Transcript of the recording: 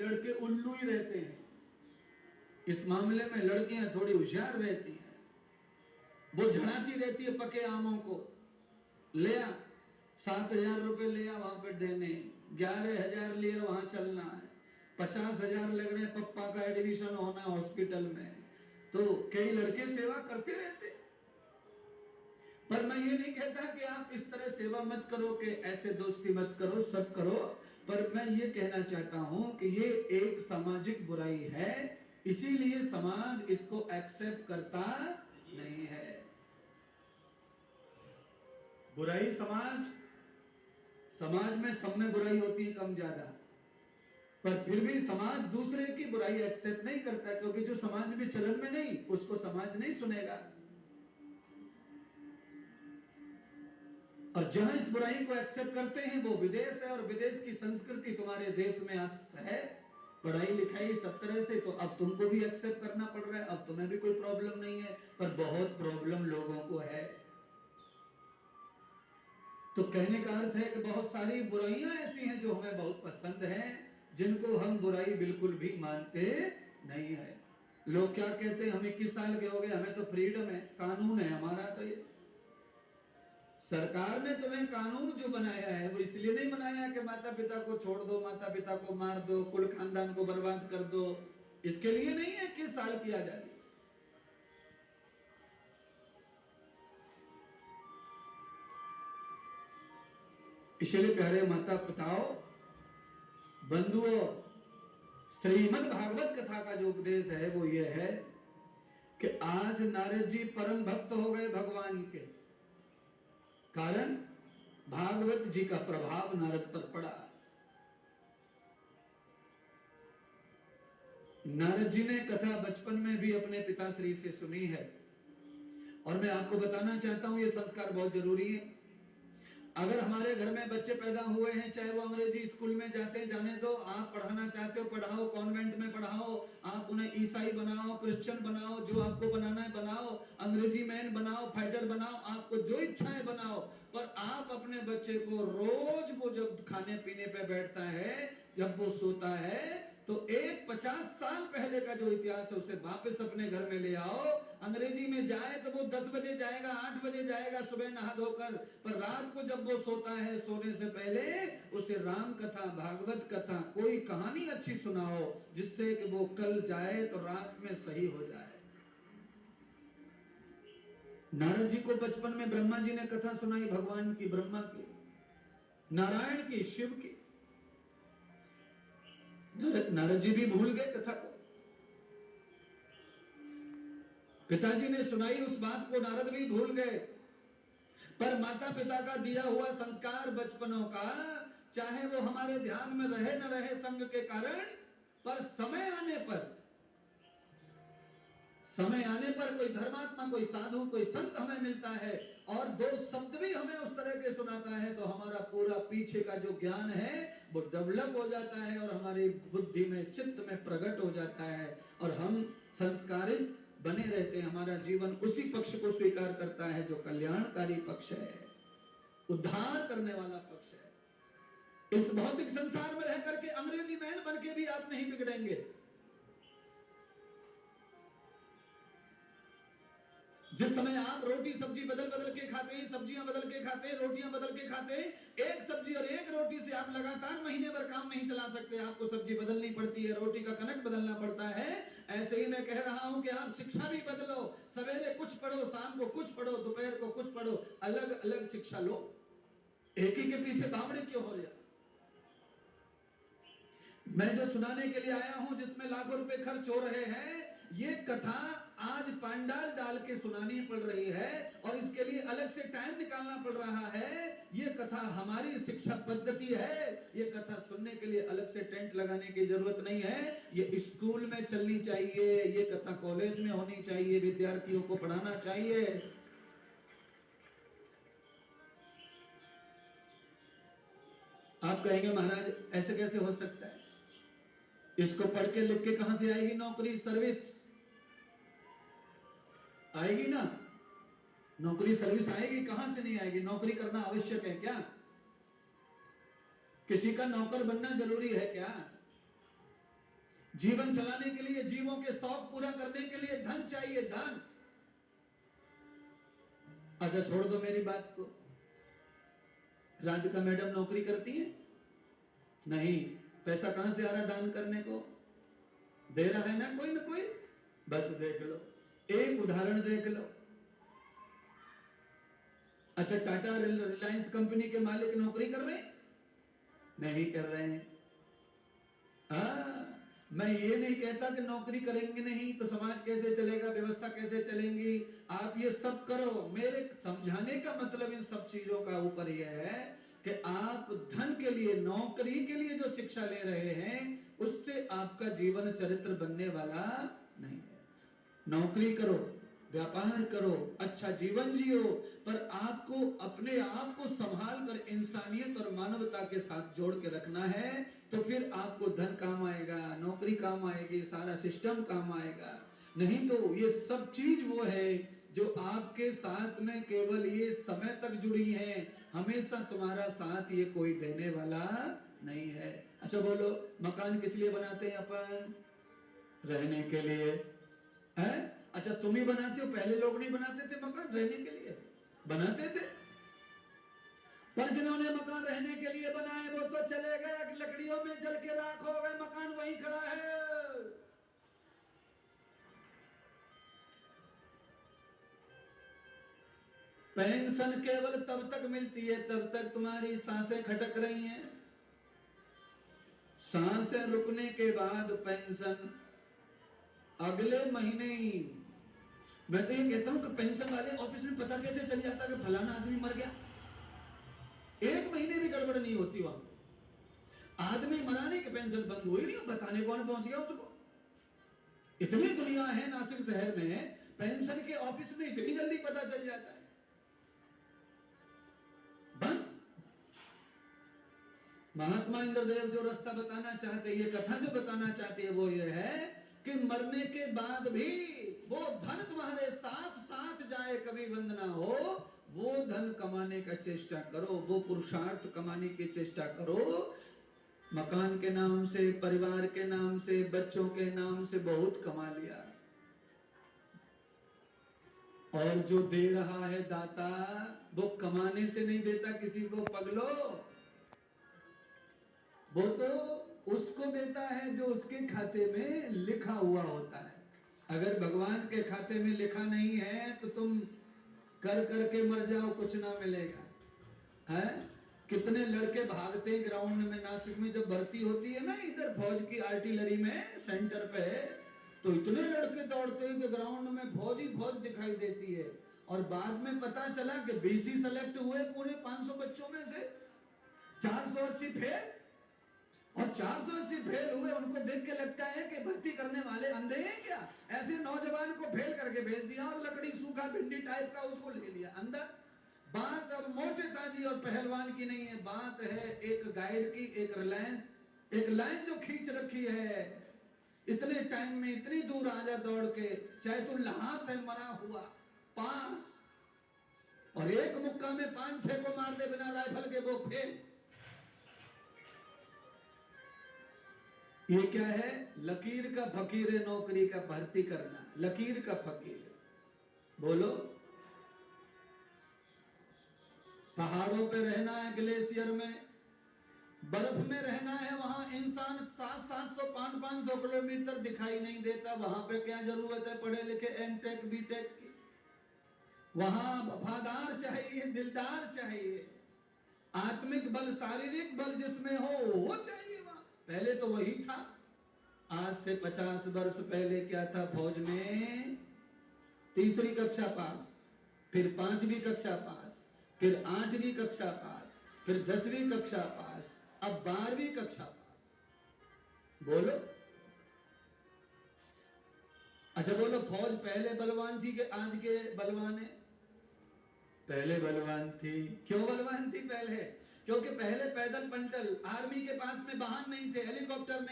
लड़के उल्लू ही रहते हैं। इस मामले में लड़कियां थोड़ी होशियार रहती हैं। वो झड़ाती रहती है पके आमों को, ले आ 7,000 रुपए ले आ वहां पे देने, 11,000 लिया वहां चलना है, 50,000 लग रहे पप्पा का एडमिशन होना हॉस्पिटल में। तो कई लड़के सेवा करते रहते। पर मैं ये नहीं कहता कि आप इस तरह सेवा मत करो, कि ऐसे दोस्ती मत करो, सब करो। पर मैं ये कहना चाहता हूं कि ये एक सामाजिक बुराई है, इसीलिए समाज इसको एक्सेप्ट करता नहीं है। बुराई समाज में सब में बुराई होती है कम ज्यादा, पर फिर भी समाज दूसरे की बुराई एक्सेप्ट नहीं करता, क्योंकि जो समाज में चलन में नहीं उसको समाज नहीं सुनेगा। और जहां इस बुराई को एक्सेप्ट करते हैं वो विदेश है, और विदेश की संस्कृति तुम्हारे देश में है, पढ़ाई लिखाई सब तरह से, तो अब तुमको भी एक्सेप्ट करना पड़ रहा है। अब तुम्हें भी कोई प्रॉब्लम नहीं है, पर बहुत प्रॉब्लम लोगों को है। तो कहने का अर्थ है कि बहुत सारी बुराइयां ऐसी हैं जो हमें बहुत पसंद हैं, जिनको हम बुराई बिल्कुल भी मानते नहीं है। लोग क्या कहते हैं, हम 21 साल के हो गए, हमें तो फ्रीडम है, कानून है हमारा। तो ये सरकार ने तुम्हें कानून जो बनाया है वो इसलिए नहीं बनाया कि माता पिता को छोड़ दो, माता पिता को मार दो, कुल खानदान को बर्बाद कर दो, इसके लिए नहीं है कि साल की आजादी। इसलिए प्यारे माता पिताओं, बंधुओं, श्रीमद् भागवत कथा का जो उपदेश है वो ये है कि आज नारद जी परम भक्त हो गए भगवान के, कारण भागवत जी का प्रभाव नारद पर पड़ा। नारद जी ने कथा बचपन में भी अपने पिताश्री से सुनी है, और मैं आपको बताना चाहता हूं ये संस्कार बहुत जरूरी है। अगर हमारे घर में बच्चे पैदा हुए हैं, चाहे वो अंग्रेजी स्कूल में जाते हैं, जाने दो, आप पढ़ाना चाहते हो पढ़ाओ, कॉन्वेंट में पढ़ाओ, आप उन्हें ईसाई बनाओ, क्रिश्चियन बनाओ, जो आपको बनाना है बनाओ, अंग्रेजी मैन बनाओ, फाइटर बनाओ, आपको जो इच्छा है बनाओ, पर आप अपने बच्चे को रोज वो जब खाने पीने पे बैठता है, जब वो सोता है, तो एक 50 साल पहले का जो इतिहास है उसे वापस अपने घर में ले आओ। अंग्रेजी में जाए तो वो 10 बजे जाएगा, 8 बजे जाएगा सुबह नहा धोकर, पर रात को जब वो सोता है, सोने से पहले उसे राम कथा, भागवत कथा, कोई कहानी अच्छी सुनाओ, जिससे कि वो कल जाए तो रात में सही हो जाए। नारद जी को बचपन में ब्रह्मा जी ने कथा सुनाई, भगवान की, ब्रह्मा की, नारायण की, शिव की। नारद जी भी भूल गए कथा को, पिताजी ने सुनाई उस बात को, नारद भी भूल गए। पर माता पिता का दिया हुआ संस्कार बचपनों का, चाहे वो हमारे ध्यान में रहे न रहे संग के कारण, पर समय आने पर कोई धर्मात्मा, कोई साधु, कोई संत हमें मिलता है, और दो शब्द भी हमें उस तरह के सुनाता है, तो हमारा पूरा पीछे का जो ज्ञान है वो डेवलप हो जाता है, और हमारी बुद्धि में, चित्त में प्रकट हो जाता है, और हम संस्कारित बने रहते हैं। हमारा जीवन उसी पक्ष को स्वीकार करता है जो कल्याणकारी पक्ष है, उद्धार करने वाला पक्ष है। इस भौतिक संसार में रह करके अंग्रेजी मैन बन के भी आप नहीं बिगड़ेंगे। जिस समय आप रोटी सब्जी बदल बदल के खाते हैं, सब्जियां बदल के खाते हैं, रोटियां बदल के खाते हैं, एक सब्जी और एक रोटी से आप लगातार महीने भर काम नहीं चला सकते, आपको सब्जी बदलनी पड़ती है, रोटी का कनक बदलना पड़ता है। ऐसे ही मैं कह रहा हूं कि आप शिक्षा भी बदलो, सवेरे कुछ पढ़ो, शाम को कुछ पढ़ो, दोपहर को कुछ पढ़ो, अलग अलग शिक्षा लो। एक ही के पीछे बावड़े क्यों हो रहे? मैं जो सुनाने के लिए आया हूं, जिसमें लाखों रुपए खर्च हो रहे हैं, ये कथा आज पंडाल डाल के सुनानी पड़ रही है, और इसके लिए अलग से टाइम निकालना पड़ रहा है। ये कथा हमारी शिक्षा पद्धति है, ये कथा सुनने के लिए अलग से टेंट लगाने की जरूरत नहीं है। ये स्कूल में चलनी चाहिए, ये कथा कॉलेज में होनी चाहिए, विद्यार्थियों को पढ़ाना चाहिए। आप कहेंगे महाराज ऐसे कैसे हो सकता है? इसको पढ़ के लिख के कहां से आएगी नौकरी, सर्विस आएगी ना? नौकरी सर्विस आएगी, कहां से नहीं आएगी? नौकरी करना आवश्यक है क्या? किसी का नौकर बनना जरूरी है क्या? जीवन चलाने के लिए, जीवों के शौक पूरा करने के लिए धन चाहिए, धन। अच्छा छोड़ दो मेरी बात को, राधिका मैडम नौकरी करती है? नहीं। पैसा कहां से आ रहा दान करने को? दे रहा है ना कोई। बस देख लो, एक उदाहरण देख लो। अच्छा टाटा रिलायंस कंपनी के मालिक नौकरी कर रहे हैं? नहीं कर रहे हैं। मैं ये नहीं कहता कि नौकरी करेंगे नहीं तो समाज कैसे चलेगा, व्यवस्था कैसे चलेंगी। आप ये सब करो, मेरे समझाने का मतलब इन सब चीजों का ऊपर यह है कि आप धन के लिए, नौकरी के लिए जो शिक्षा ले रहे हैं उससे आपका जीवन चरित्र बनने वाला नहीं है। नौकरी करो, व्यापार करो, अच्छा जीवन जियो, पर आपको अपने आप को संभाल कर इंसानियत और मानवता के साथ जोड़ के रखना है, तो फिर आपको धन काम आएगा, नौकरी काम आएगी, सारा सिस्टम काम आएगा। नहीं तो ये सब चीज वो है जो आपके साथ में केवल ये समय तक जुड़ी है, हमेशा तुम्हारा साथ ये कोई देने वाला नहीं है। अच्छा बोलो, मकान किस लिए बनाते हैं अपन? रहने के लिए है। अच्छा तुम ही बनाते हो, पहले लोग नहीं बनाते थे मकान रहने के लिए? बनाते थे। पर जिन्होंने मकान रहने के लिए बनाए वो तो चले गए, लकड़ियों में जल के राख हो गए, मकान वहीं खड़ा है। पेंशन केवल तब तक मिलती है तब तक तुम्हारी सांसें खटक रही हैं। सांसें रुकने के बाद पेंशन अगले महीने ही। मैं तो ये कहता हूं कि पेंशन वाले ऑफिस में पता कैसे चल जाता कि फलाना आदमी मर गया? एक महीने भी गड़बड़ नहीं होती वहां। आदमी मराने की पेंशन बंद हुई नहीं, बताने कौन पहुंच गया उसको। इतनी दुनिया है नासिक शहर में, पेंशन के ऑफिस में इतनी जल्दी पता चल जाता है। बंद। महात्मा इंद्रदेव जो रास्ता बताना चाहते, ये कथा जो बताना चाहते हैं वो ये है कि मरने के बाद भी वो धन तुम्हारे साथ साथ जाए, कभी बंद ना हो। वो धन कमाने का चेष्टा करो, वो पुरुषार्थ कमाने की चेष्टा करो। मकान के नाम से, परिवार के नाम से, बच्चों के नाम से बहुत कमा लिया, और जो दे रहा है दाता वो कमाने से नहीं देता किसी को पगलो, वो तो उसको देता है जो उसके खाते में लिखा हुआ होता है। अगर भगवान के खाते में लिखा नहीं है तो तुम कर करके मर जाओ, कुछ ना मिलेगा। है कितने लड़के भागते हैं ग्राउंड में, नासिक में जब भर्ती होती है ना इधर फौज की आर्टिलरी में सेंटर पे, तो इतने लड़के दौड़ते हैं कि ग्राउंड में फौज ही फौज दिखाई देती है। और बाद में पता चला कि बीसी सेलेक्ट हुए पूरे 500 बच्चों में से 480 फेल, और 480 फेल हुए। उनको देख के लगता है कि भर्ती करने वाले अंधे हैं क्या? ऐसे नौजवान को फेल करके भेज दिया और लकड़ी सूखा भिंडी टाइप का उसको ले लिया अंदर। बात अब मोटे ताजी और पहलवान की नहीं है, बात है एक गाइड की, एक लाइन जो खींच रखी है, इतने टाइम में इतनी दूर आ जा दौड़ के, चाहे तू लहास है मरा हुआ, पास। और एक मुक्का में 5-6 को मार दे बिना राइफल के, वो फेल। ये क्या है? लकीर का फकीर है, नौकरी का भर्ती करना, लकीर का फकीर। बोलो, पहाड़ों पे रहना है, ग्लेशियर में, बर्फ में रहना है, वहां इंसान 700-700 500-500 किलोमीटर दिखाई नहीं देता। वहां पे क्या जरूरत है पढ़े लिखे एमटेक बीटेक की? वहां वफादार चाहिए, दिलदार चाहिए, आत्मिक बल, शारीरिक बल जिसमें हो वो चाहिए वहां। पहले तो वही था। आज से 50 वर्ष पहले क्या था फौज में? 3री कक्षा पास, फिर 5वीं कक्षा पास, फिर 8वीं कक्षा पास, फिर 10वीं कक्षा पास, अब 12वीं कक्षा पास। बोलो, अच्छा बोलो, फौज पहले बलवान थी कि आज के बलवान है? पहले बलवान थी। क्यों बलवान थी पहले? क्योंकि पहले पैदल पंटल, आर्मी के पास में वाहन नहीं थे, हेलीकॉप्टर नहीं